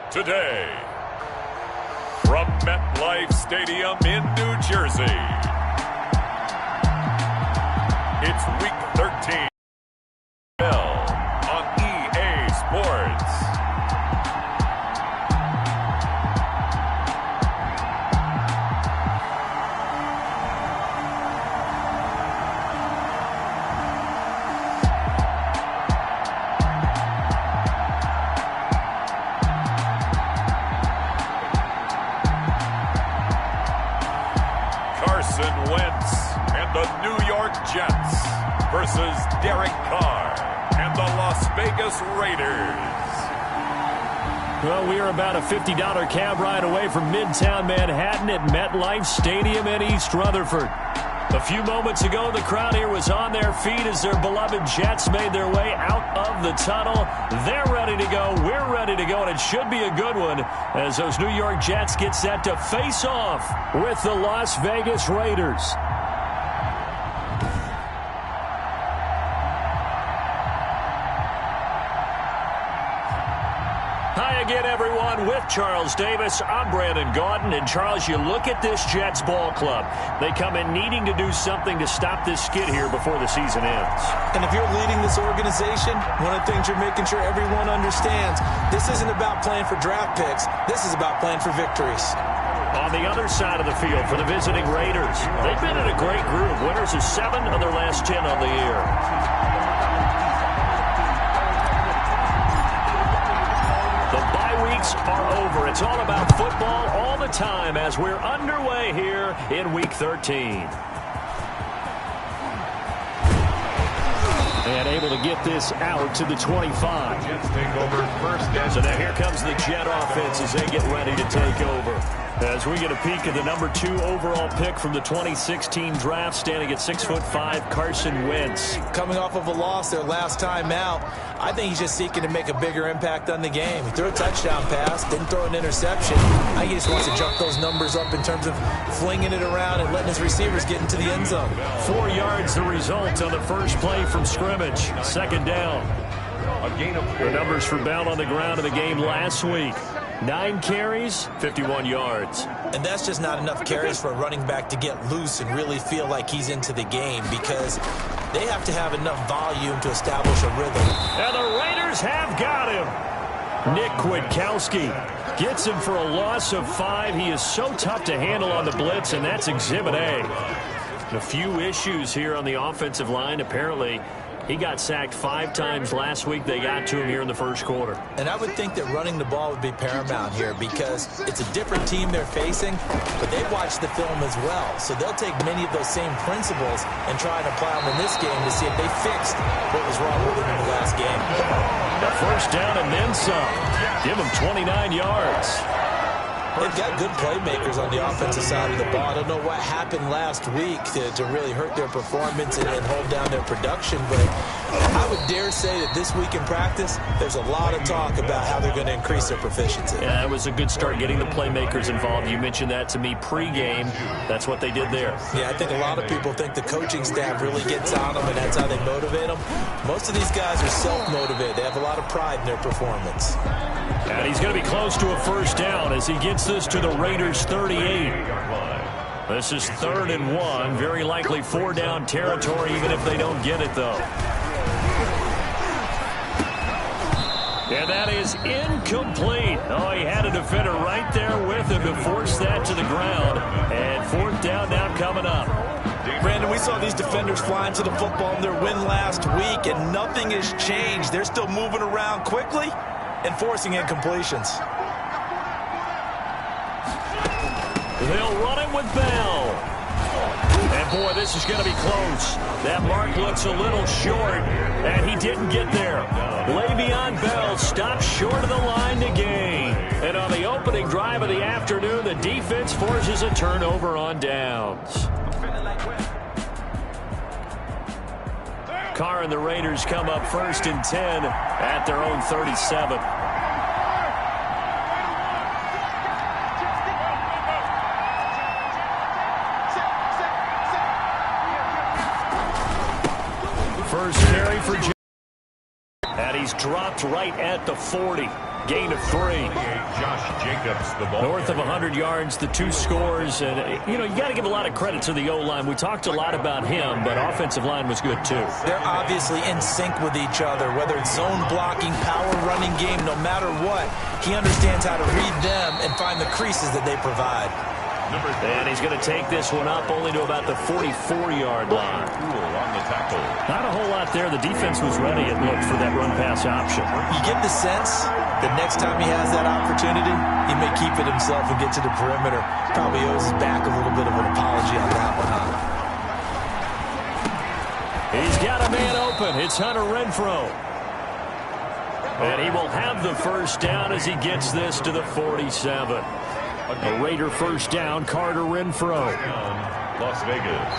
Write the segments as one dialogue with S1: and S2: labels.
S1: Today, from MetLife Stadium in New Jersey, it's Week 13 on EA Sports. Carson Wentz and the New York Jets versus Derek Carr and the Las Vegas Raiders.
S2: Well, we are about a $50 cab ride away from Midtown Manhattan at MetLife Stadium in East Rutherford. A few moments ago, the crowd here was on their feet as their beloved Jets made their way out of the tunnel. They're ready to go. We're ready to go, and it should be a good one as those New York Jets get set to face off with the Las Vegas Raiders. Hi again, everyone. With Charles Davis, I'm Brandon Gaudin. And, Charles, you look at this Jets ball club. They come in needing to do something to stop this skid here before the season ends.
S3: And if you're leading this organization, one of the things you're making sure everyone understands, this isn't about playing for draft picks. This is about playing for victories.
S2: On the other side of the field for the visiting Raiders, they've been in a great group. Winners of 7 of their last 10 on the year. Are over. It's all about football all the time as we're underway here in Week 13. And able to get this out to the 25.
S1: Jets take over first.
S2: So now here comes the Jet offense as they get ready to take over. As we get a peek at the number 2 overall pick from the 2016 draft, standing at 6'5", Carson Wentz.
S3: Coming off of a loss their last time out, I think he's just seeking to make a bigger impact on the game. He threw a touchdown pass, didn't throw an interception. I think he just wants to jump those numbers up in terms of flinging it around and letting his receivers get into the end zone.
S2: 4 yards the result on the first play from scrimmage. Second down.
S1: A gain of 4.
S2: The numbers for Bell on the ground in the game last week. 9 carries, 51 yards.
S3: And that's just not enough carries for a running back to get loose and really feel like he's into the game because they have to have enough volume to establish a rhythm.
S2: And the Raiders have got him. Nick Kwiatkowski gets him for a loss of 5. He is so tough to handle on the blitz, and that's Exhibit A. A few issues here on the offensive line. Apparently, he got sacked 5 times last week. They got to him here in the first quarter.
S3: And I would think that running the ball would be paramount here because it's a different team they're facing, but they watch the film as well. So they'll take many of those same principles and try and apply them in this game to see if they fixed what was wrong with them in the last game.
S2: A first down and then some. Give them 29 yards.
S3: They've got good playmakers on the offensive side of the ball. I don't know what happened last week to really hurt their performance and hold down their production, but I would dare say that this week in practice, there's a lot of talk about how they're going to increase their proficiency.
S2: Yeah, it was a good start getting the playmakers involved. You mentioned that to me pregame. That's what they did there.
S3: Yeah, I think a lot of people think the coaching staff really gets on them, and that's how they motivate them. Most of these guys are self-motivated. They have a lot of pride in their performance.
S2: And he's going to be close to a first down as he gets this to the Raiders' 38. This is 3rd and 1. Very likely 4-down territory, even if they don't get it, though. And that is incomplete. Oh, he had a defender right there with him to force that to the ground. And 4th down now coming up.
S3: Brandon, we saw these defenders flying to the football in their win last week, and nothing has changed. They're still moving around quickly and forcing incompletions.
S2: They'll run it with Bell. And, boy, this is going to be close. That mark looks a little short, and he didn't get there. Le'Veon Bell stopped short of the line to gain. And on the opening drive of the afternoon, the defense forces a turnover on downs. Carr and the Raiders come up 1st and 10 at their own 37. First carry for Jones. And he's dropped right at the 40. gain of 3.
S1: Josh Jacobs, the ball
S2: North of 100 yards, the 2 scores. And, you got to give a lot of credit to the O-line. We talked a lot about him, but offensive line was good, too.
S3: They're obviously in sync with each other, whether it's zone blocking, power running game, no matter what. He understands how to read them and find the creases that they provide.
S2: And he's going to take this one up only to about the 44-yard line.
S1: on the tackle.
S2: Not a whole lot there. The defense was ready, it looked, for that run-pass option.
S3: You get the sense that next time he has that opportunity, he may keep it himself and get to the perimeter. Probably owes his back a little bit of an apology on that one, huh?
S2: He's got a man open. It's Hunter Renfrow. And he will have the first down as he gets this to the 47. A Raider first down, Carter Renfrow.
S1: Las Vegas.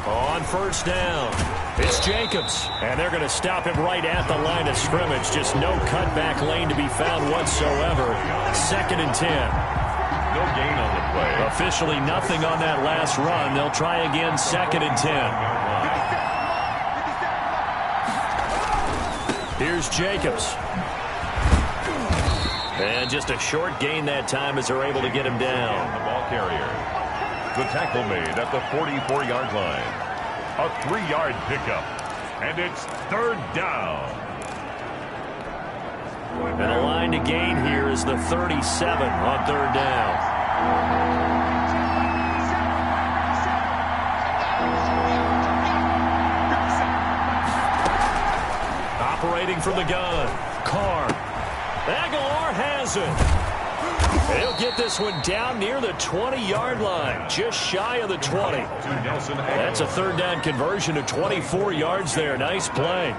S2: On first down, it's Jacobs. And they're going to stop him right at the line of scrimmage. Just no cutback lane to be found whatsoever. 2nd and 10.
S1: No gain on the play.
S2: Officially nothing on that last run. They'll try again, 2nd and 10. Here's Jacobs. And just a short gain that time as they're able to get him down.
S1: The ball carrier. The tackle made at the 44-yard line. A 3-yard pickup. And it's 3rd down.
S2: And a line to gain here is the 37 on 3rd down. Operating from the gun, Carr. Aguilar has it. He'll get this one down near the 20-yard line, just shy of the 20. That's a 3rd down conversion to 24 yards there. Nice play.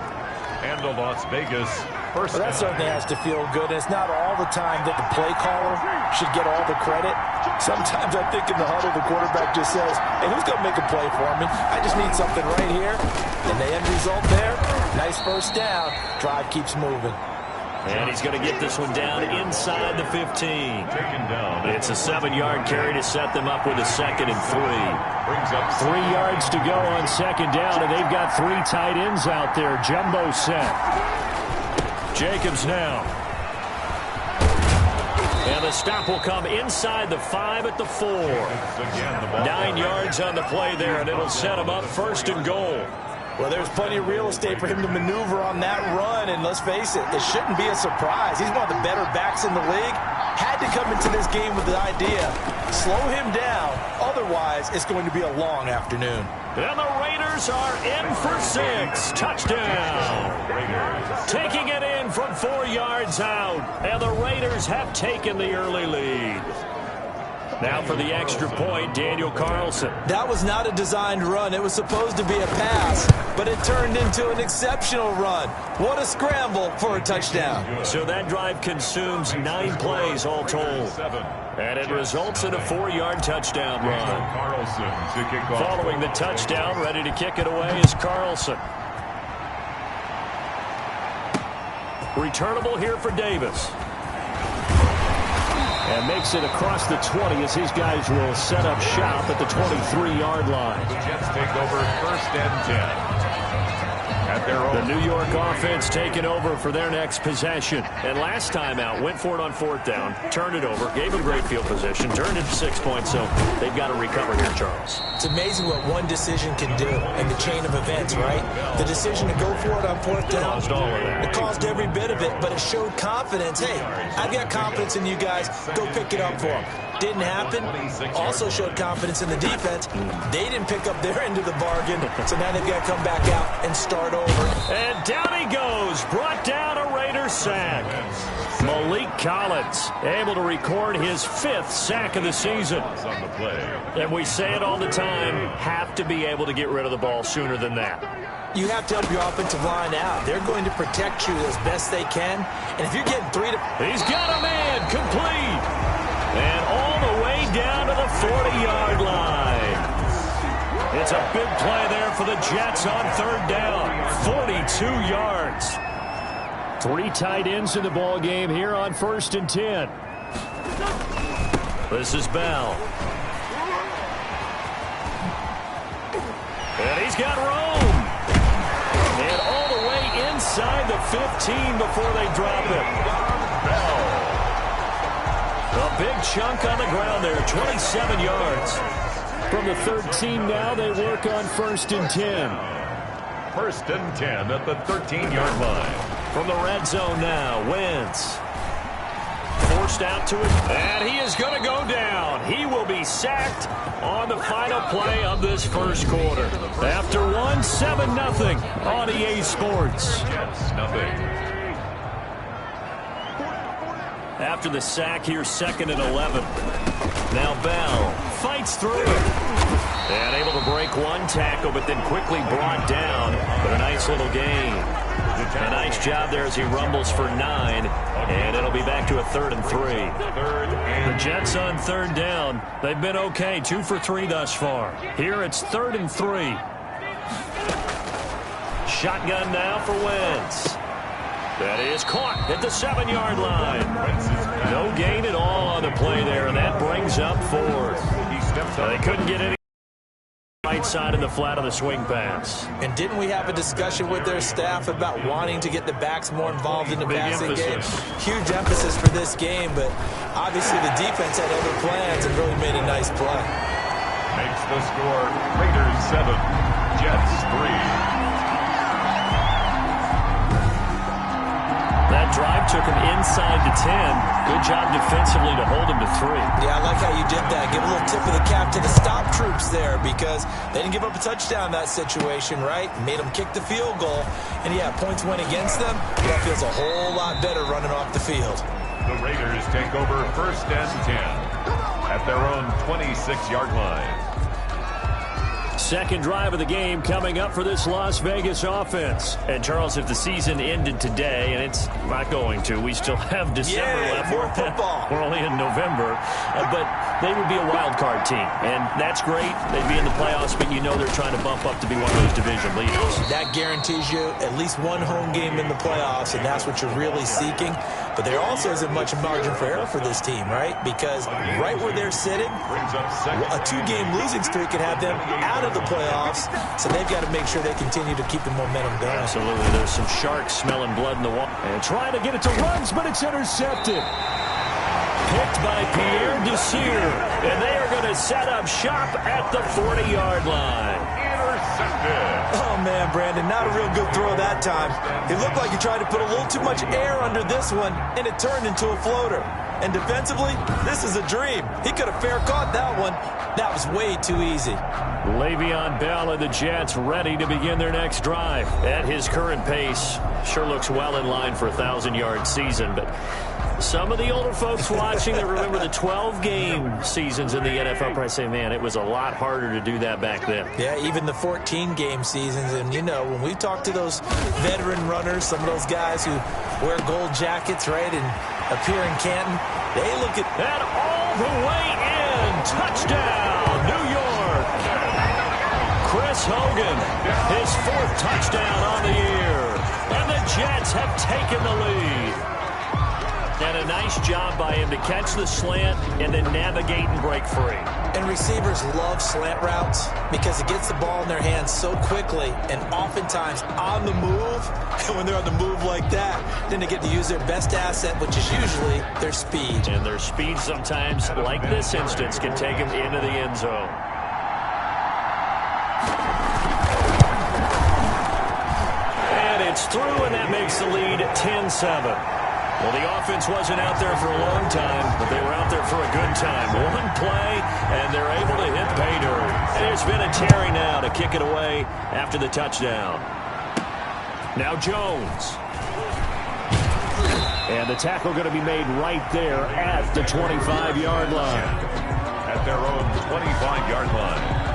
S1: And the Las Vegas first
S3: Well, that certainly has to feel good. And it's not all the time that the play caller should get all the credit. Sometimes I think in the huddle, the quarterback just says, hey, who's going to make a play for me? I just need something right here. And the end result there, nice first down. Drive keeps moving.
S2: And he's going to get this one down inside the 15.
S1: taken down.
S2: It's a 7-yard carry to set them up with a 2nd and 3.
S1: Brings up
S2: 3 yards to go on 2nd down, and they've got 3 tight ends out there. Jumbo set. Jacobs now. And the stop will come inside the 5 at the 4.
S1: again the ball.
S2: 9 yards on the play there, and it'll set him up 1st and goal.
S3: Well, there's plenty of real estate for him to maneuver on that run, and let's face it, this shouldn't be a surprise. He's one of the better backs in the league. Had to come into this game with the idea, slow him down, otherwise it's going to be a long afternoon.
S2: And the Raiders are in for 6. Touchdown.
S1: Raiders.
S2: Taking it in from 4 yards out, and the Raiders have taken the early lead. Now for the extra point, Daniel Carlson.
S3: That was not a designed run. It was supposed to be a pass, but it turned into an exceptional run. What a scramble for a touchdown.
S2: So that drive consumes 9 plays all told. And it results in a 4-yard touchdown run.
S1: Carlson to kick off.
S2: Following the touchdown, ready to kick it away is Carlson. Returnable here for Davis. And makes it across the 20 as his guys will set up shop at the 23-yard line.
S1: The Jets take over 1st and 10. At their own.
S2: The New York offense taking over for their next possession. And last time out, went for it on 4th down, turned it over, gave them great field position, turned it to 6 points, so they've got to recover here, Charles.
S3: It's amazing what one decision can do in the chain of events, right? The decision to go for it on 4th down,
S2: Caused all of that.
S3: it caused every bit of it, but it showed confidence. Hey, I've got confidence in you guys. Go pick it up for them. Didn't happen. Also showed confidence in the defense. They didn't pick up their end of the bargain, so now they've got to come back out and start over.
S2: And down he goes. Brought down a Raider sack. Malik Collins able to record his 5th sack of the season.
S1: On the play.
S2: And we say it all the time, have to be able to get rid of the ball sooner than that.
S3: You have to help your offensive line out. They're going to protect you as best they can. And if you're getting 3 to...
S2: He's got a man complete. And all the way down to the 40-yard line. It's a big play there for the Jets on 3rd down. 42 yards. 3 tight ends in the ball game here on 1st and 10. This is Bell. And he's got room. the 15 before they drop it. A big chunk on the ground there, 27 yards. From the 13 now, they work on 1st and 10.
S1: 1st and 10 at the 13-yard line.
S2: From the red zone now, Wentz. Forced out to it, and he is going to go down. He will be sacked on the final play of this first quarter. After one, 7-0 on EA Sports.
S1: Jets, nothing.
S2: After the sack, here's 2nd and 11. Now Bell fights through it. And able to break one tackle, but then quickly brought down. But a nice little gain. A nice job there as he rumbles for 9. And it'll be back to a 3rd and 3. The Jets on 3rd down. They've been okay, 2 for 3 thus far. Here it's 3rd and 3. Shotgun now for Wentz. That is caught at the 7-yard line. No gain at all on the play there, and that brings up 4th. They couldn't get any right side of the flat of the swing pass.
S3: And didn't we have a discussion with their staff about wanting to get the backs more involved in the passing game? Huge emphasis for this game, but obviously the defense had other plans and really made a nice play.
S1: Makes the score Raiders 7, Jets 3.
S2: That drive took him inside the 10. Good job defensively to hold him to 3.
S3: Yeah, I like how you did that. Give a little tip of the cap to the stop troops there because they didn't give up a touchdown in that situation, right? Made them kick the field goal. And, yeah, points went against them. That feels a whole lot better running off the field.
S1: The Raiders take over 1st and 10 at their own 26-yard line.
S2: Second drive of the game coming up for this Las Vegas offense. And, Charles, if the season ended today, and it's not going to, we still have December left.
S3: More football.
S2: We're only in November. But they would be a wild card team. And that's great. They'd be in the playoffs, but you know they're trying to bump up to be one of those division leaders.
S3: That guarantees you at least one home game in the playoffs, and that's what you're really seeking. But there also isn't much margin for error for this team, right? Because right where they're sitting, a 2-game losing streak could have them out of the playoffs, so they've got to make sure they continue to keep the momentum going.
S2: Absolutely. There's some sharks smelling blood in the water. And trying to get it to runs, but it's intercepted. Picked by Pierre Desir, and they are going to set up shop at the 40-yard line.
S1: Intercepted.
S3: Oh, man, Brandon, not a real good throw that time. It looked like he tried to put a little too much air under this one, and it turned into a floater. And defensively, this is a dream. He could have fair caught that one. That was way too easy.
S2: Le'Veon Bell and the Jets ready to begin their next drive. At his current pace, sure looks well in line for a 1,000-yard season, but some of the older folks watching that remember the 12-game seasons in the NFL probably say, man, it was a lot harder to do that back then.
S3: Yeah, even the 14-game seasons. And, you know, when we talk to those veteran runners, some of those guys who wear gold jackets, right, and appear in Canton, they look at
S2: that all the way in. Touchdown, New York. Chris Hogan, his 4th touchdown on the year. And the Jets have taken the lead. And a nice job by him to catch the slant and then navigate and break free.
S3: And receivers love slant routes because it gets the ball in their hands so quickly and oftentimes on the move. And when they're on the move like that, then they get to use their best asset, which is usually their speed.
S2: And their speed sometimes, like this instance, can take them into the end zone. And it's through, and that makes the lead 10-7. Well, the offense wasn't out there for a long time, but they were out there for a good time. One play, and they're able to hit pay dirt. There's been a Terry now to kick it away after the touchdown. Now Jones. And the tackle going to be made right there at the 25-yard line.
S1: At their own 25-yard line.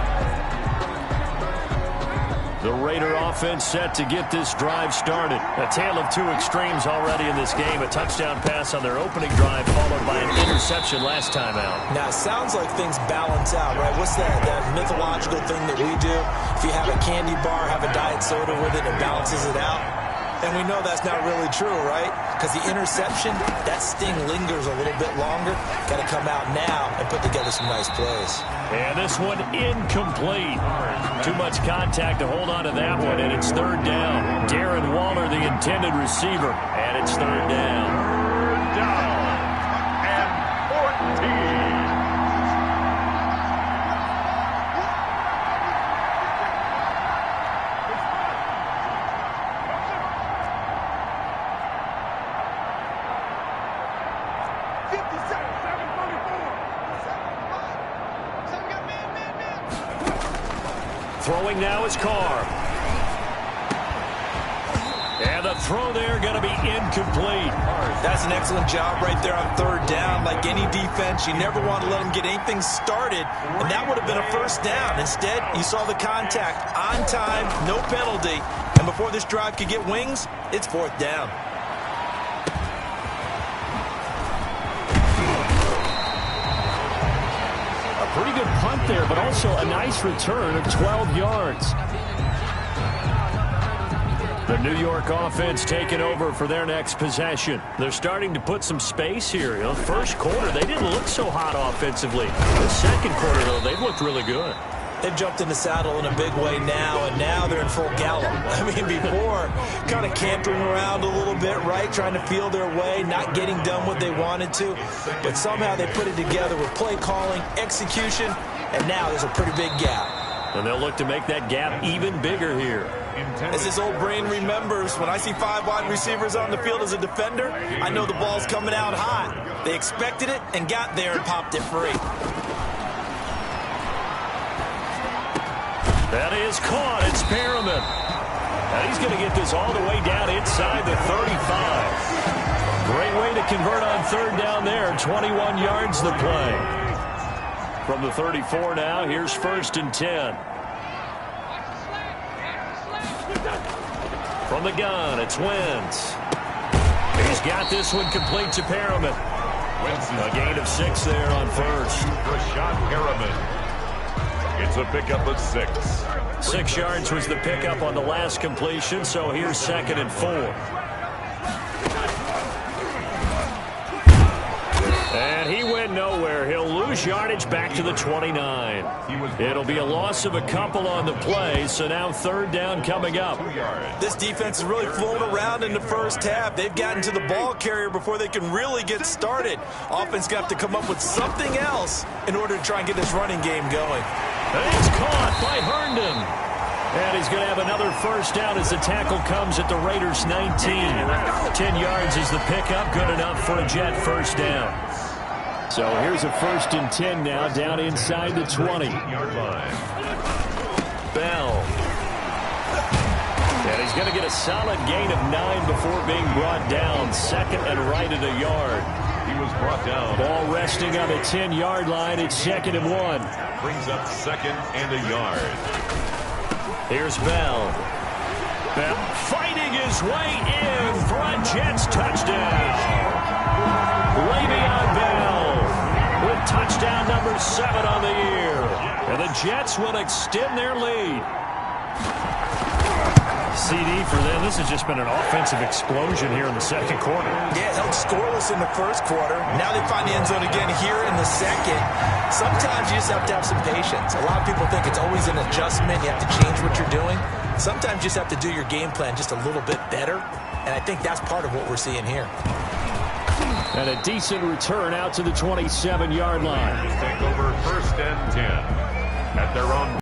S2: The Raider offense set to get this drive started. A tale of two extremes already in this game. A touchdown pass on their opening drive, followed by an interception last time out.
S3: Now, it sounds like things balance out, right? What's that mythological thing that we do? If you have a candy bar, have a diet soda with it, it balances it out. And we know that's not really true, right? Because the interception, that sting lingers a little bit longer. Got to come out now and put together some nice plays.
S2: And this one incomplete. Too much contact to hold on to that one, and it's third down. Darren Waller, the intended receiver, and it's third down.
S1: Third down and 14.
S2: Throwing now is Carr. And the throw there going to be incomplete.
S3: That's an excellent job right there on third down. Like any defense, you never want to let them get anything started, and that would have been a first down. Instead, you saw the contact on time, no penalty, and before this drive could get wings, it's fourth down.
S2: Pretty good punt there, but also a nice return of 12 yards. The New York offense taking over for their next possession. They're starting to put some space here. You know, first quarter, they didn't look so hot offensively. The second quarter, though, they've looked really good.
S3: They've jumped in the saddle in a big way now, and now they're in full gallop. I mean, before, kind of cantering around a little bit, right, trying to feel their way, not getting done what they wanted to. But somehow they put it together with play calling, execution, and now there's a pretty big gap.
S2: And they'll look to make that gap even bigger here.
S3: As his old brain remembers, when I see 5 wide receivers on the field as a defender, I know the ball's coming out hot. They expected it and got there and popped it free.
S2: That is caught. It's Perriman. And he's going to get this all the way down inside the 35. Great way to convert on third down there. 21 yards the play. From the 34 now, here's first and 10. From the gun, it's Wentz. He's got this one complete to Perriman. A gain of 6 there on first.
S1: Rashad Perriman. It's a pickup of 6.
S2: 6 yards was the pickup on the last completion, so here's second and 4. And he went nowhere. He'll lose yardage back to the 29. It'll be a loss of a couple on the play, so now third down coming up.
S3: This defense is really flown around in the first half. They've gotten to the ball carrier before they can really get started. Offense got to come up with something else in order to try and get this running game going.
S2: And it's caught by Herndon. And he's going to have another first down as the tackle comes at the Raiders' 19. 10 yards is the pickup. Good enough for a Jet first down. So here's a first and 10 now down inside the 20. Bell. And he's going to get a solid gain of 9 before being brought down. Second and right at a yard.
S1: He was brought down.
S2: Ball resting on the 10-yard line. It's second and 1.
S1: Brings up second and a yard.
S2: Here's Bell. Bell fighting his way in for a Jets touchdown. Le'Veon Bell with touchdown number 7 on the year. And the Jets will extend their lead. CD for them. This has just been an offensive explosion here in the second quarter.
S3: Yeah, held scoreless in the first quarter. Now they find the end zone again here in the second. Sometimes you just have to have some patience. A lot of people think it's always an adjustment. You have to change what you're doing. Sometimes you just have to do your game plan just a little bit better. And I think that's part of what we're seeing here.
S2: And a decent return out to the 27-yard line.
S1: Take over first and 10 at their own.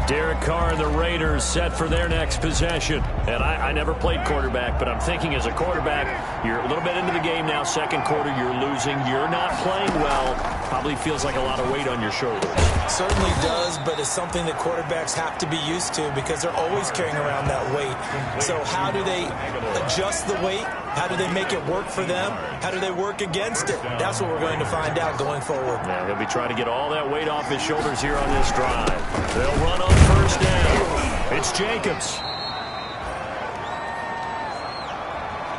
S2: Derek Carr and the Raiders set for their next possession. And I never played quarterback, but I'm thinking as a quarterback, you're a little bit into the game now. Second quarter, you're losing. You're not playing well. Probably feels like a lot of weight on your shoulders.
S3: Certainly does, but it's something that quarterbacks have to be used to because they're always carrying around that weight. So how do they adjust the weight? How do they make it work for them? How do they work against it? That's what we're going to find out going forward.
S2: Yeah, he'll be trying to get all that weight off his shoulders here on this drive. They'll run on first down. It's Jacobs.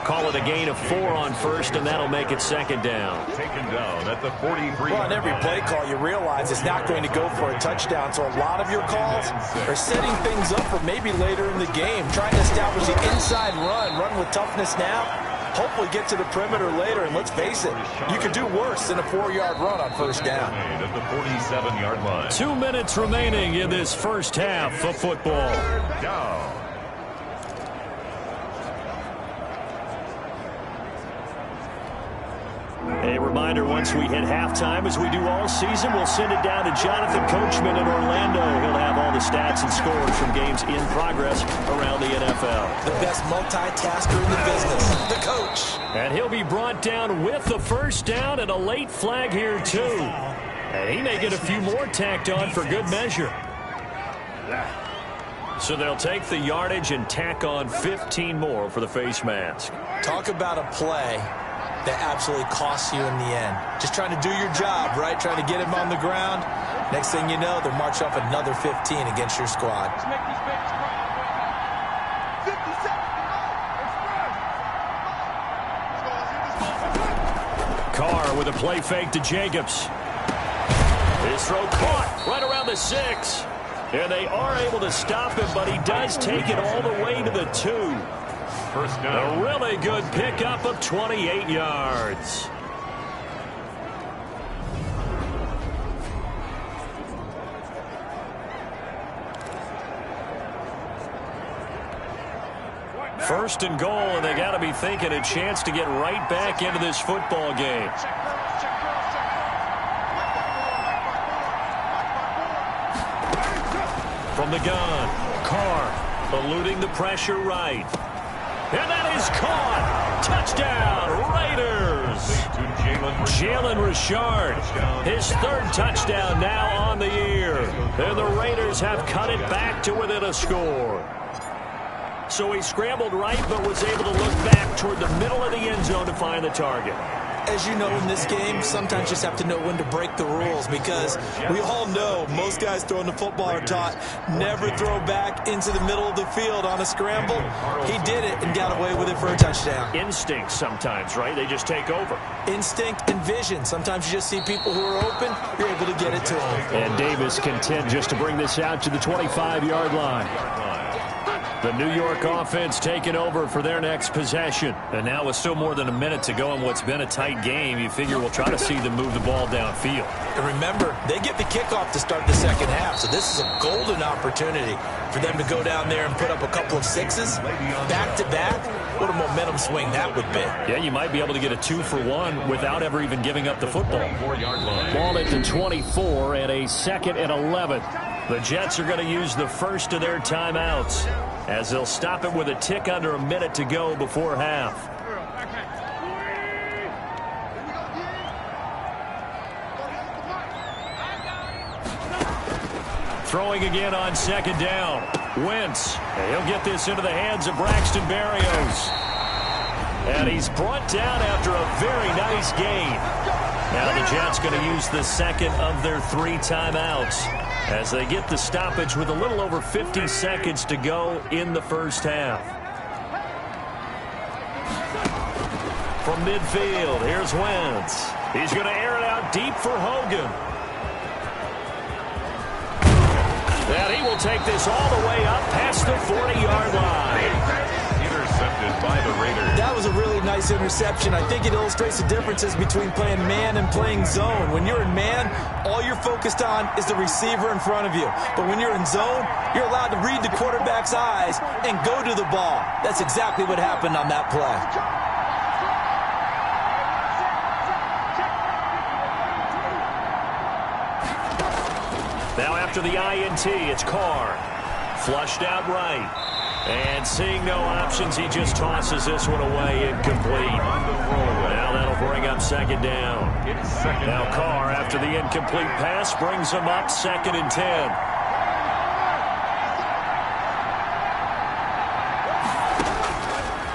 S2: call it a gain of 4 on first, and that'll make it second down.
S1: Taken down at the 43.
S3: Well, on every play call, you realize it's not going to go for a touchdown, so a lot of your calls are setting things up for maybe later in the game, trying to establish the inside run with toughness now, hopefully get to the perimeter later, and let's face it, you could do worse than a 4-yard run on first down.
S1: At the 47-yard line.
S2: 2 minutes remaining in this first half of football.
S1: Down.
S2: A reminder, once we hit halftime, as we do all season, we'll send it down to Jonathan Coachman in Orlando. He'll have all the stats and scores from games in progress around the NFL.
S3: The best multitasker in the business, the coach.
S2: And he'll be brought down with the first down and a late flag here, too. And he may get a few more tacked on for good measure. So they'll take the yardage and tack on 15 more for the face mask.
S3: Talk about a play that absolutely costs you in the end. Just trying to do your job, right? Trying to get him on the ground. Next thing you know, they'll march off another 15 against your squad.
S2: Carr with a play fake to Jacobs. His throw caught right around the 6. And they are able to stop him, but he does take it all the way to the 2.
S1: First down.
S2: A really good pickup of 28 yards. First and goal, and they got to be thinking a chance to get right back into this football game. From the gun, Carr eluding the pressure right. And that is caught. Touchdown, Raiders. Jalen Richard, his 3rd touchdown now on the year. And the Raiders have cut it back to within a score. So he scrambled right, but was able to look back toward the middle of the end zone to find the target.
S3: As you know, in this game, sometimes you just have to know when to break the rules, because we all know most guys throwing the football are taught never throw back into the middle of the field on a scramble. He did it and got away with it for a touchdown.
S2: Instinct sometimes, right? They just take over.
S3: Instinct and vision. Sometimes you just see people who are open, you're able to get it to them.
S2: And Davis content just to bring this out to the 25-yard line. The New York offense taking over for their next possession. And now with still more than a minute to go in what's been a tight game, you figure we'll try to see them move the ball downfield.
S3: And remember, they get the kickoff to start the second half, so this is a golden opportunity for them to go down there and put up a couple of 6s back-to-back. What a momentum swing that would be.
S2: Yeah, you might be able to get a 2-for-1 without ever even giving up the football. Ball at the 24 and a 2nd and 11. The Jets are going to use the first of their timeouts, as they'll stop it with a tick under a minute to go before half. Throwing again on 2nd down. Wentz. He'll get this into the hands of Braxton Berrios. And he's brought down after a very nice gain. Now the Jets going to use the 2nd of their 3 timeouts, as they get the stoppage with a little over 50 seconds to go in the first half. From midfield, here's Wentz. He's going to air it out deep for Hogan. And he will take this all the way up past the 40-yard line.
S1: Intercepted by the Raiders.
S3: That was a really nice interception. I think it illustrates the differences between playing man and playing zone. When you're in man, all you're focused on is the receiver in front of you. But when you're in zone, you're allowed to read the quarterback's eyes and go to the ball. That's exactly what happened on that play.
S2: Now after the INT, it's Carr. Flushed out right. And seeing no options, he just tosses this one away, incomplete. Now that'll bring up 2nd down. Now Carr, after the incomplete pass, brings him up 2nd and 10.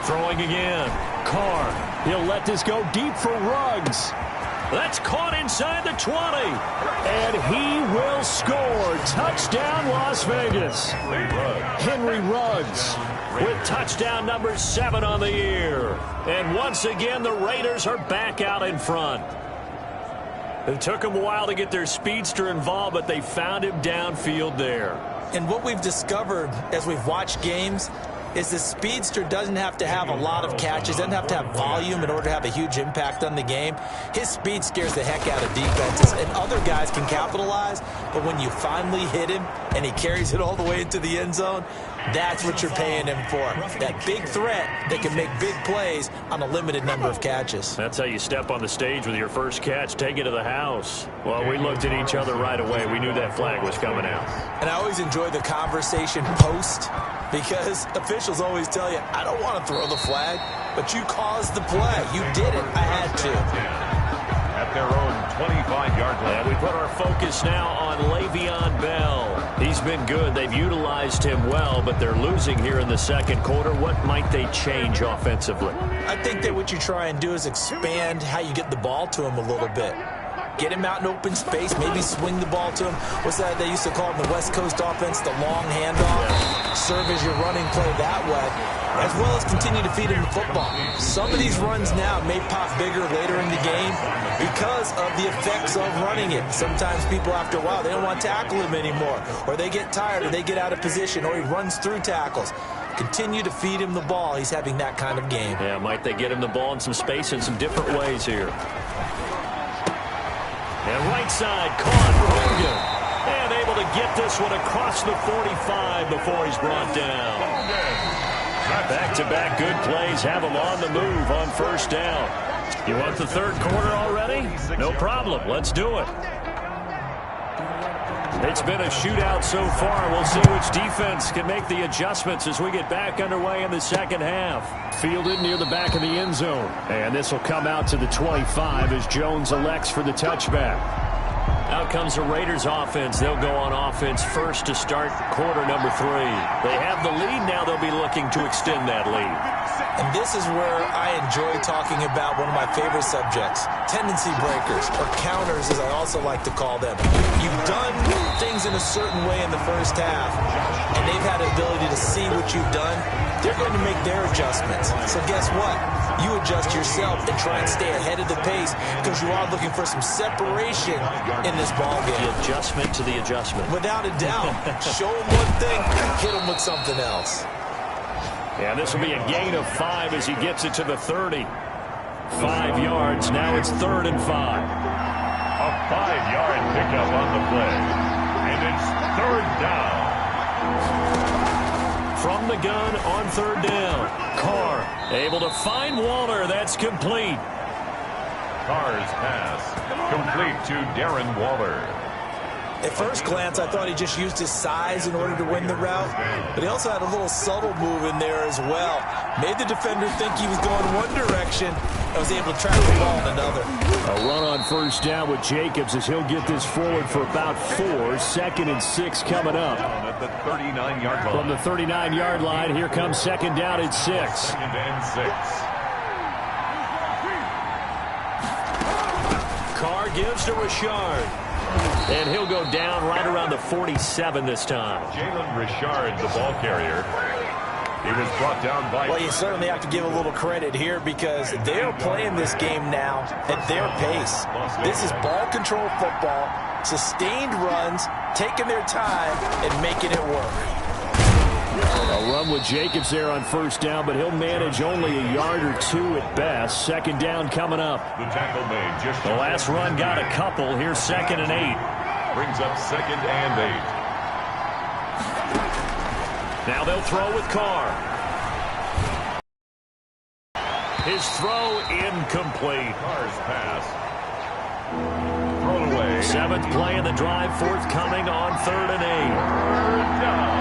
S2: Throwing again. Carr, he'll let this go deep for Ruggs. That's caught inside the 20. And he will score. Touchdown, Las Vegas. Henry Ruggs with touchdown number 7 on the year. And once again, the Raiders are back out in front. It took them a while to get their speedster involved, but they found him downfield there.
S3: And what we've discovered as we've watched games is the speedster doesn't have to have a lot of catches, doesn't have to have volume in order to have a huge impact on the game. His speed scares the heck out of defenses, and other guys can capitalize, but when you finally hit him and he carries it all the way into the end zone, that's what you're paying him for. That big threat that can make big plays on a limited number of catches.
S2: That's how you step on the stage with your first catch, take it to the house. Well, we looked at each other right away. We knew that flag was coming out.
S3: And I always enjoy the conversation post, because officials always tell you, I don't want to throw the flag, but you caused the play. You did it. I had to.
S1: At their own 25-yard line.
S2: And we put our focus now on Le'Veon Bell. He's been good. They've utilized him well, but they're losing here in the second quarter. What might they change offensively?
S3: I think that what you try and do is expand how you get the ball to him a little bit. Get him out in open space, maybe swing the ball to him. What's that they used to call it in the West Coast offense, the long handoff? Serve as your running play that way, as well as continue to feed him the football. Some of these runs now may pop bigger later in the game because of the effects of running it. Sometimes people, after a while, they don't want to tackle him anymore, or they get tired, or they get out of position, or he runs through tackles. Continue to feed him the ball. He's having that kind of game.
S2: Yeah, might they get him the ball in some space in some different ways here. And right side, caught Hogan. And able to get this one across the 45 before he's brought down. Back-to-back good plays have him on the move on first down. You want the third quarter already? No problem. Let's do it. It's been a shootout so far. We'll see which defense can make the adjustments as we get back underway in the second half. Fielded near the back of the end zone. And this will come out to the 25 as Jones elects for the touchback. Out comes the Raiders offense. They'll go on offense first to start quarter number 3. They have the lead now. They'll be looking to extend that lead.
S3: And this is where I enjoy talking about one of my favorite subjects, tendency breakers, or counters as I also like to call them. You've done things in a certain way in the first half, and they've had the ability to see what you've done. They're going to make their adjustments. So guess what? You adjust yourself and try and stay ahead of the pace because you are looking for some separation in this ball game.
S2: The adjustment to the adjustment.
S3: Without a doubt. Show them one thing, hit them with something else.
S2: Yeah, this will be a gain of 5 as he gets it to the 30. 5 yards. Now it's 3rd and 5.
S1: A 5-yard pickup on the play. And it's 3rd down.
S2: From the gun on 3rd down. Carr able to find Waller. That's complete.
S1: Carr's pass complete to Darren Waller.
S3: At first glance, I thought he just used his size in order to win the route, but he also had a little subtle move in there as well. Made the defender think he was going one direction and was able to trap the ball in another.
S2: A run on first down with Jacobs as he'll get this forward for about 4. 2nd and 6 coming up.
S1: At the 39-yard line.
S2: From the 39-yard line, here comes 2nd down and 6.
S1: 2nd and 6.
S2: Carr gives to Richard. And he'll go down right around the 47 this time.
S1: Jalen Richard, the ball carrier. He was brought down by...
S3: Well, you certainly have to give a little credit here because they're playing this game now at their pace. This is ball control football, sustained runs, taking their time, and making it work.
S2: A run with Jacobs there on first down, but he'll manage only a yard or 2 at best. 2nd down coming up.
S1: The tackle made just...
S2: The last run got a couple. Here's 2nd and 8.
S1: Brings up 2nd and 8.
S2: Now they'll throw with Carr. His throw incomplete.
S1: Carr's pass. Thrown away.
S2: 7th play of the drive, forthcoming on 3rd and 8.
S1: 3rd down.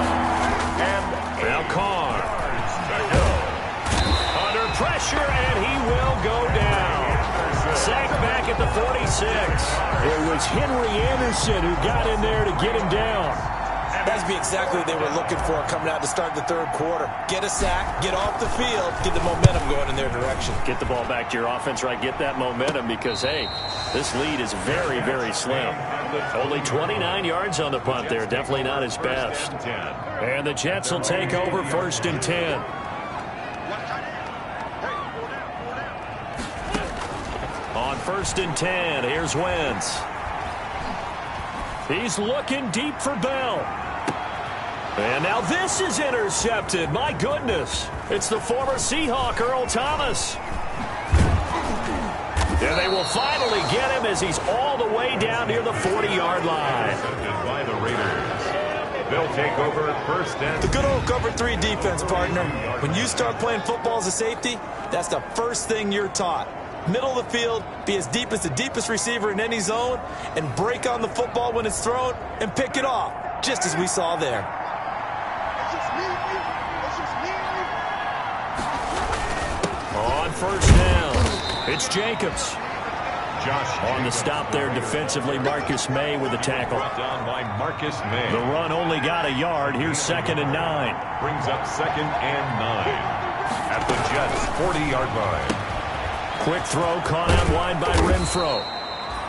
S1: And
S2: now Carr. Under pressure, and he will go down. Sacked back at the 46. It was Henry Anderson who got in there to get him down.
S3: That'd be exactly what they were looking for coming out to start the 3rd quarter. Get a sack, get off the field, get the momentum going in their direction.
S2: Get the ball back to your offense, right? Get that momentum because, hey, this lead is very, very slim. Only 29 yards on the punt there. Definitely not his best. And the Jets will take over 1st and 10. On 1st and 10, here's Wentz. He's looking deep for Bell. And now this is intercepted. My goodness. It's the former Seahawk, Earl Thomas. And they will finally get him as he's all the way down near the 40-yard line.
S1: By the Raiders. They'll take over 1st and...
S3: The good old cover 3 defense, partner. When you start playing football as a safety, that's the first thing you're taught. Middle of the field, be as deep as the deepest receiver in any zone, and break on the football when it's thrown and pick it off, just as we saw there.
S2: On 1st down, it's Jacobs. On the stop there defensively, Marcus May with the tackle.
S1: Brought down by Marcus May.
S2: The run only got a yard. Here's 2nd and 9.
S1: Brings up 2nd and 9 at the Jets' 40-yard line.
S2: Quick throw caught out wide by Renfro.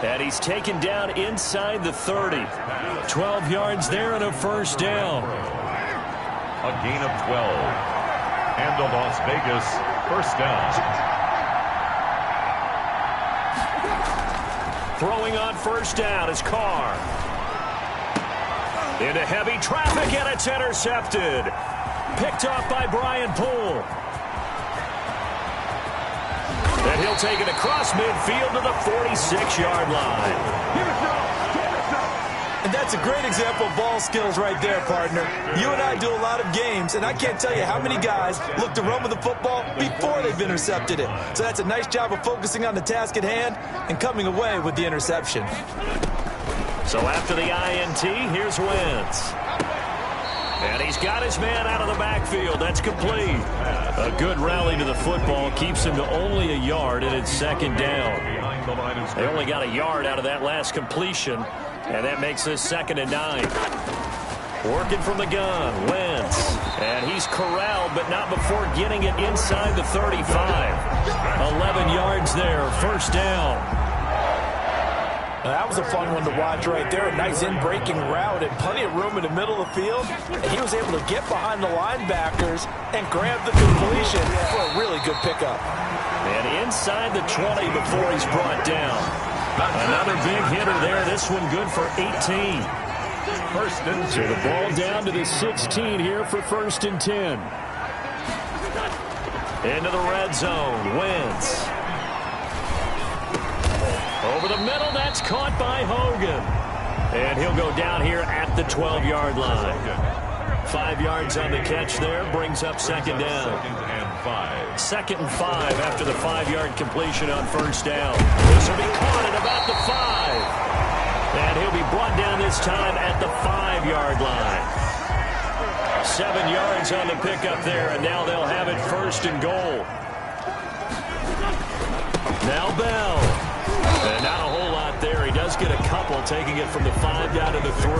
S2: And he's taken down inside the 30. 12 yards there and a 1st down.
S1: A gain of 12. And the Las Vegas 1st down.
S2: Throwing on 1st down is Carr. Into heavy traffic, and it's intercepted. Picked off by Brian Poole. And he'll take it across midfield to the 46-yard line.
S3: And that's a great example of ball skills right there, partner. You and I do a lot of games, and I can't tell you how many guys look to run with the football before they've intercepted it. So that's a nice job of focusing on the task at hand and coming away with the interception.
S2: So after the INT, here's Wentz. And he's got his man out of the backfield. That's complete. A good rally to the football keeps him to only a yard, and it's 2nd down. They only got a yard out of that last completion, and that makes this 2nd and 9. Working from the gun, Wentz. And he's corralled, but not before getting it inside the 35. 11 yards there, 1st down.
S3: That was a fun one to watch right there. A nice in-breaking route and plenty of room in the middle of the field. And he was able to get behind the linebackers and grab the completion for a really good pickup.
S2: And inside the 20 before he's brought down. Another big hitter there. This one good for 18. So the ball down to the 16 here for 1st and 10. Into the red zone. Wentz. Over the middle, that's caught by Hogan. And he'll go down here at the 12-yard line. 5 yards on the catch there, brings up 2nd down. 2nd and 5 after the 5-yard completion on 1st down. This will be caught at about the 5. And he'll be brought down this time at the 5-yard line. 7 yards on the pickup there, and now they'll have it 1st and goal. Now Bell. And not a whole lot there. He does get a couple, taking it from the 5 down to the 3.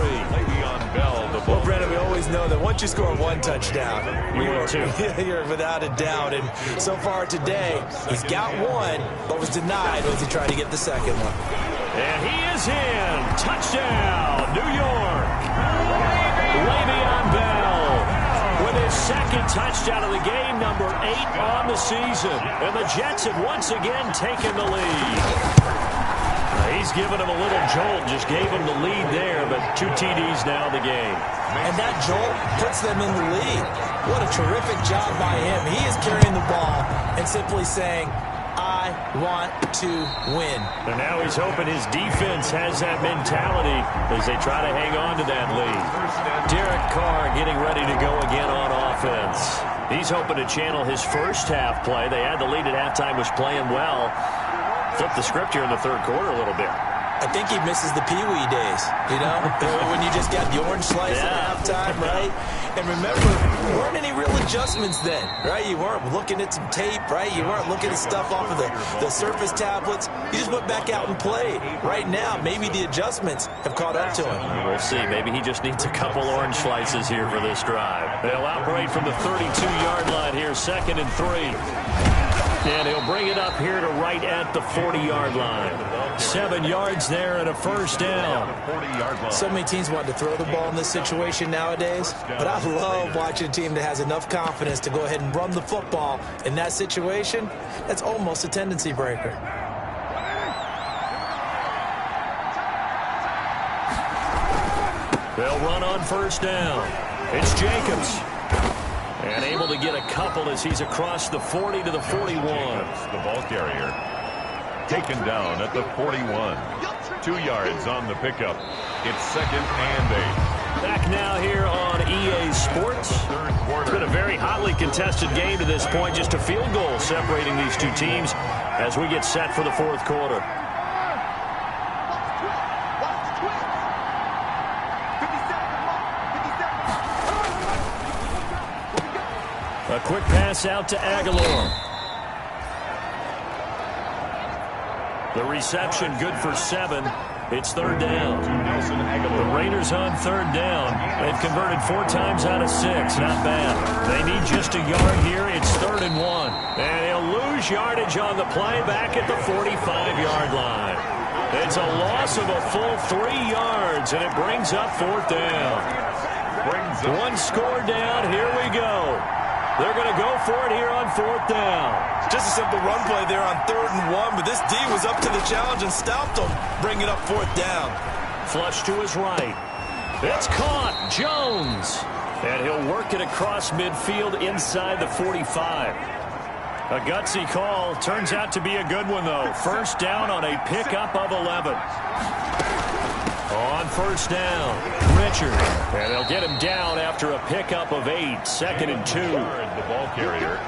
S3: Well, Brandon, we always know that once you score 1 touchdown, you're without a doubt. And so far today, he's got 1, but was denied as he tried to get the 2nd one.
S2: And he is in. Touchdown, New York. Le'Veon Bell with his 2nd touchdown of the game, number 8 on the season. And the Jets have once again taken the lead. He's given him a little jolt, just gave him the lead there, but 2 TDs now in the game.
S3: And that jolt puts them in the lead. What a terrific job by him. He is carrying the ball and simply saying, I want to win.
S2: And now he's hoping his defense has that mentality as they try to hang on to that lead. Derek Carr getting ready to go again on offense. He's hoping to channel his first half play. They had the lead at halftime, was playing well. Flip the script here in the 3rd quarter a little bit.
S3: I think he misses the Pee-wee days, you know, when you just got the orange slice at halftime, right? And remember, there weren't any real adjustments then, right? You weren't looking at some tape, right? You weren't looking at stuff off of the Surface tablets. You just went back out and played. Right now, maybe the adjustments have caught up to him.
S2: We'll see. Maybe he just needs a couple orange slices here for this drive. They'll operate from the 32-yard line here, 2nd and 3. And he'll bring it up here to right at the 40-yard line. 7 yards there and a 1st down.
S3: So many teams want to throw the ball in this situation nowadays, but I love watching a team that has enough confidence to go ahead and run the football in that situation. That's almost a tendency breaker.
S2: They'll run on first down. It's Jacobs. And able to get a couple as he's across the 40 to the 41.
S1: The ball carrier taken down at the 41. 2 yards on the pickup. It's 2nd and 8.
S2: Back now here on EA Sports. It's been a very hotly contested game to this point. Just a field goal separating these two teams as we get set for the 4th quarter. A quick pass out to Aguilar. The reception good for 7. It's 3rd down. The Raiders on 3rd down. They've converted 4 times out of 6. Not bad. They need just a yard here. It's 3rd and 1. And he'll lose yardage on the play back at the 45-yard line. It's a loss of a full 3 yards, and it brings up 4th down. 1 score down. Here we go. They're going to go for it here on 4th down.
S3: Just a simple run play there on 3rd and 1, but this D was up to the challenge and stopped them, bringing up 4th down.
S2: Flush to his right. It's caught. Jones. And he'll work it across midfield inside the 45. A gutsy call. Turns out to be a good one, though. First down on a pickup of 11. On first down, Richard. And they'll get him down after a pickup of 8. 2nd and 2.
S1: The ball carrier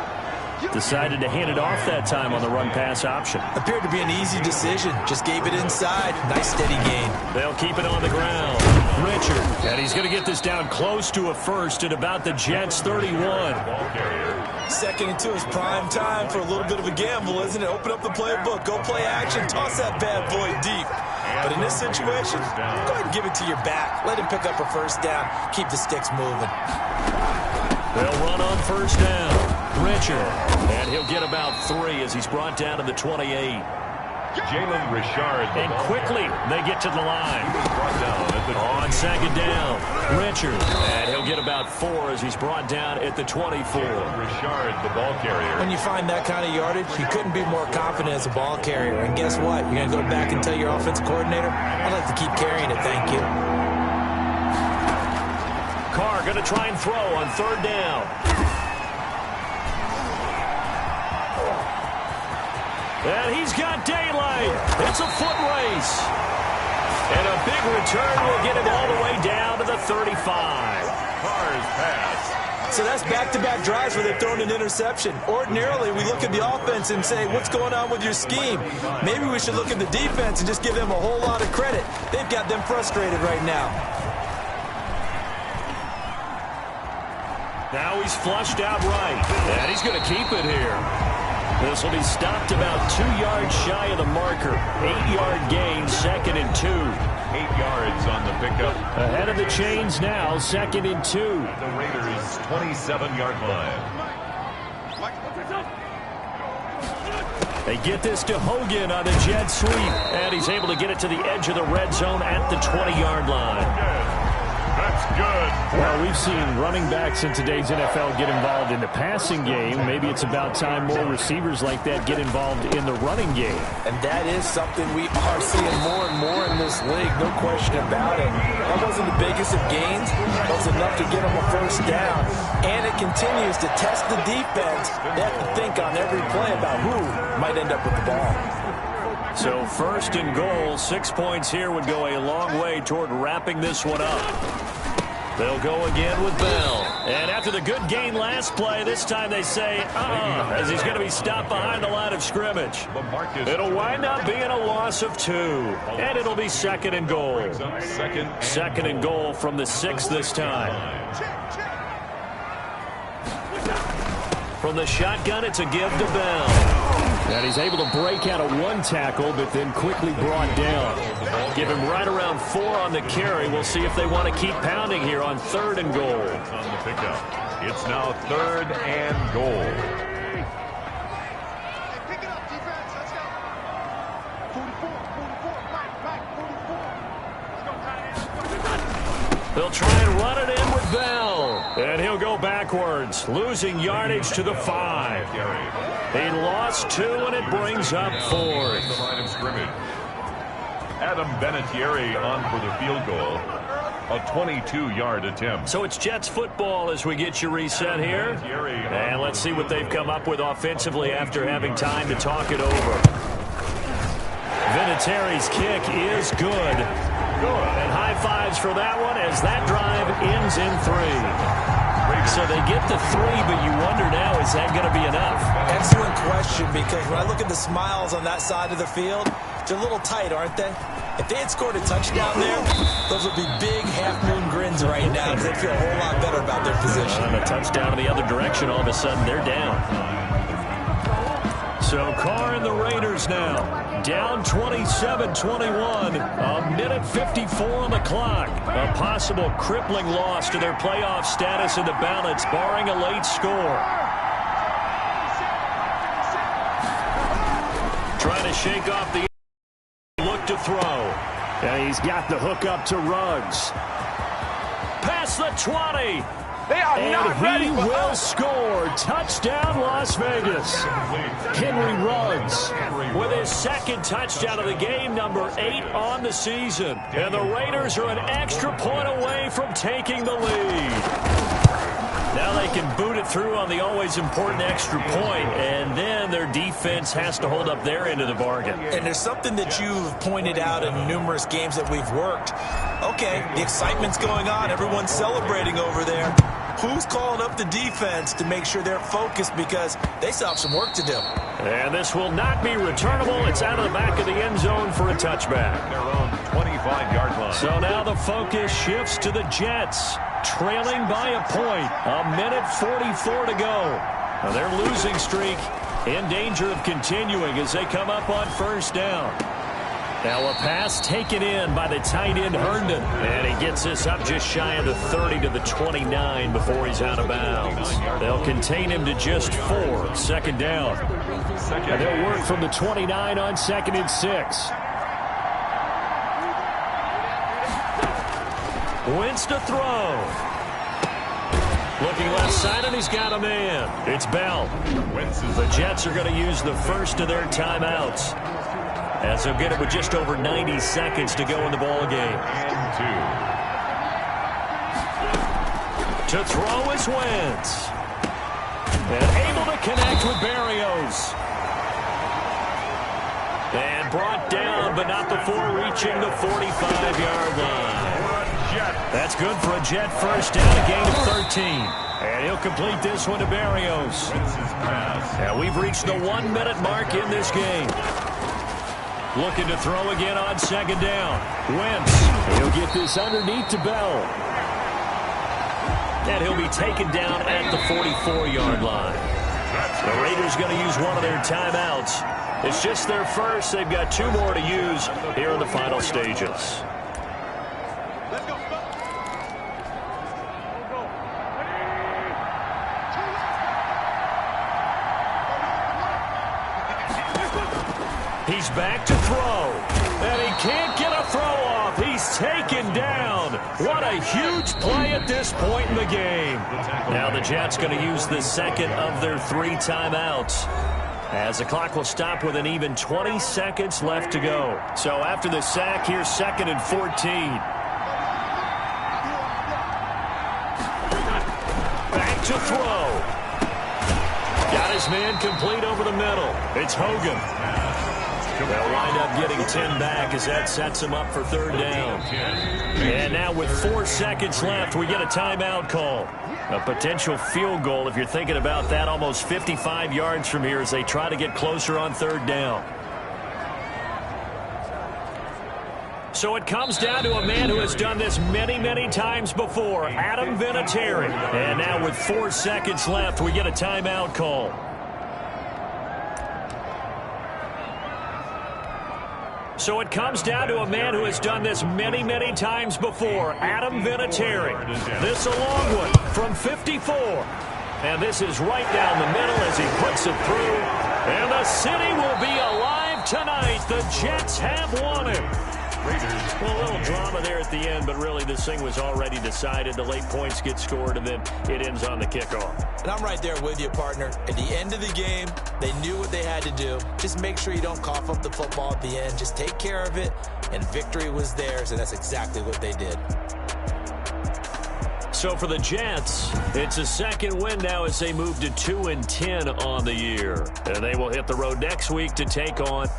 S2: decided to hand it off that time on the run-pass option.
S3: Appeared to be an easy decision. Just gave it inside. Nice steady gain.
S2: They'll keep it on the ground. Richard. And he's going to get this down close to a first at about the Jets' 31.
S1: ball carrier.
S3: 2nd and 2 is prime time for a little bit of a gamble, isn't it? Open up the playbook. Go play action. Toss that bad boy deep. But in this situation, go ahead and give it to your back. Let him pick up a first down. Keep the sticks moving.
S2: They'll run on first down. Richard. And he'll get about 3 as he's brought down to the 28.
S1: Jalen Richard.
S2: And quickly, they get to the line.
S1: Brought down at the
S2: On 2nd down, Richard. And he'll get about 4 as he's brought down at the 24.
S1: Richard, the ball carrier.
S3: When you find that kind of yardage, you couldn't be more confident as a ball carrier. And guess what? You're going to go back and tell your offensive coordinator, I'd like to keep carrying it, thank you.
S2: Carr going to try and throw on 3rd down. And he's got daylight. It's a foot race. And a big return will get him all the way down to the 35.
S1: Carr's pass.
S3: So that's back-to-back drives where they've thrown an interception. Ordinarily, we look at the offense and say, what's going on with your scheme? Maybe we should look at the defense and just give them a whole lot of credit. They've got them frustrated right now.
S2: Now he's flushed out right. And he's going to keep it here. This will be stopped about 2 yards shy of the marker. 8-yard gain, 2nd and 2.
S1: 8 yards on the pickup.
S2: Ahead of the chains now, 2nd and 2.
S1: The Raiders' 27-yard line.
S2: They get this to Hogan on the jet sweep. And he's able to get it to the edge of the red zone at the 20-yard line.
S1: That's good.
S2: Well, we've seen running backs in today's NFL get involved in the passing game. Maybe it's about time more receivers like that get involved in the running game.
S3: And that is something we are seeing more and more in this league, no question about it. That wasn't the biggest of gains. That was enough to get them a first down. And it continues to test the defense. They have to think on every play about who might end up with the ball.
S2: So 1st and goal, 6 points here would go a long way toward wrapping this one up. They'll go again with Bell. And after the good gain last play, this time they say, as he's going to be stopped behind the line of scrimmage. It'll wind up being a loss of 2. And it'll be 2nd and goal. 2nd and goal from the 6 this time. From the shotgun, it's a give to Bell. And he's able to break out of 1 tackle, but then quickly brought down. Give him right around 4 on the carry. We'll see if they want to keep pounding here on 3rd and goal.
S1: On the pickup. It's now 3rd and goal.
S4: Pick it up, defense. Let's go. 44, back, 44. Let's go,
S2: They'll try and run it in with Bell. And he'll go backwards, losing yardage to the 5. He lost 2, and it brings up 4th.
S1: The line of scrimmage. Adam Vinatieri on for the field goal. A 22-yard attempt.
S2: So it's Jets football as we get you reset here. And let's see what they've come up with offensively after having time to talk it over. Vinatieri's kick is good. And high fives for that one as that drive ends in 3. So they get the 3, but you wonder now, is that going to be enough?
S3: Excellent question, because when I look at the smiles on that side of the field, they're a little tight, aren't they? If they had scored a touchdown there, those would be big half-moon grins right now because they'd feel a whole lot better about their position.
S2: And a touchdown in the other direction, all of a sudden they're down. So Carr and the Raiders now down 27-21. A minute 54 on the clock. A possible crippling loss to their playoff status in the balance, barring a late score. Trying to shake off the look to throw. And he's got the hook up to Ruggs. Past the 20.
S4: They are not ready.
S2: And he will score. Touchdown, Las Vegas. Henry Ruggs with his second touchdown of the game, number 8 on the season. And the Raiders are an extra point away from taking the lead. Now they can boot it through on the always important extra point, and then their defense has to hold up their end of the bargain.
S3: And there's something that you've pointed out in numerous games that we've worked. Okay, the excitement's going on. Everyone's celebrating over there. Who's calling up the defense to make sure they're focused, because they still have some work to do?
S2: And this will not be returnable. It's out of the back of the end zone for a touchback.
S1: Their own 25-yard line.
S2: So now the focus shifts to the Jets, trailing by a point. A minute 44 to go. Now their losing streak in danger of continuing as they come up on first down. Now a pass taken in by the tight end Herndon. And he gets this up just shy of the 30 to the 29 before he's out of bounds. They'll contain him to just 4. Second down. And they'll work from the 29 on 2nd and 6. Wentz to throw. Looking left side, and he's got a man. It's Bell. The Jets are going to use the first of their timeouts, as they'll get it with just over 90 seconds to go in the ball game. To throw is Wentz. And able to connect with Berrios. And brought down, but not before reaching the 45-yard line. That's good for a Jet first down, a gain of 13. And he'll complete this one to Berrios. And we've reached the 1-minute mark in this game. Looking to throw again on second down. Wentz. He'll get this underneath to Bell. And he'll be taken down at the 44-yard line. The Raiders going to use one of their timeouts. It's just their first. They've got 2 more to use here in the final stages. He's back to throw, and he can't get a throw off. He's taken down. What a huge play at this point in the game. Now the Jets going to use the second of their 3 timeouts, as the clock will stop with an even 20 seconds left to go. So after the sack, here's 2nd and 14. Back to throw. Got his man complete over the middle. It's Hogan. They'll wind up getting 10 back as that sets him up for 3rd down. And now with 4 seconds left, we get a timeout call. A potential field goal, if you're thinking about that, almost 55 yards from here as they try to get closer on 3rd down. So it comes down to a man who has done this many, many times before, Adam Vinatieri. And now with 4 seconds left, we get a timeout call. So it comes down to a man who has done this many, many times before, Adam Vinatieri. This a long one from 54. And this is right down the middle as he puts it through. And the city will be alive tonight. The Jets have won it. Well, a little drama there at the end, but really this thing was already decided. The late points get scored, and then it ends on the kickoff.
S3: And I'm right there with you, partner. At the end of the game, they knew what they had to do. Just make sure you don't cough up the football at the end. Just take care of it, and victory was theirs, and that's exactly what they did.
S2: So for the Jets, it's a second win now as they move to 2-10 on the year. And they will hit the road next week to take on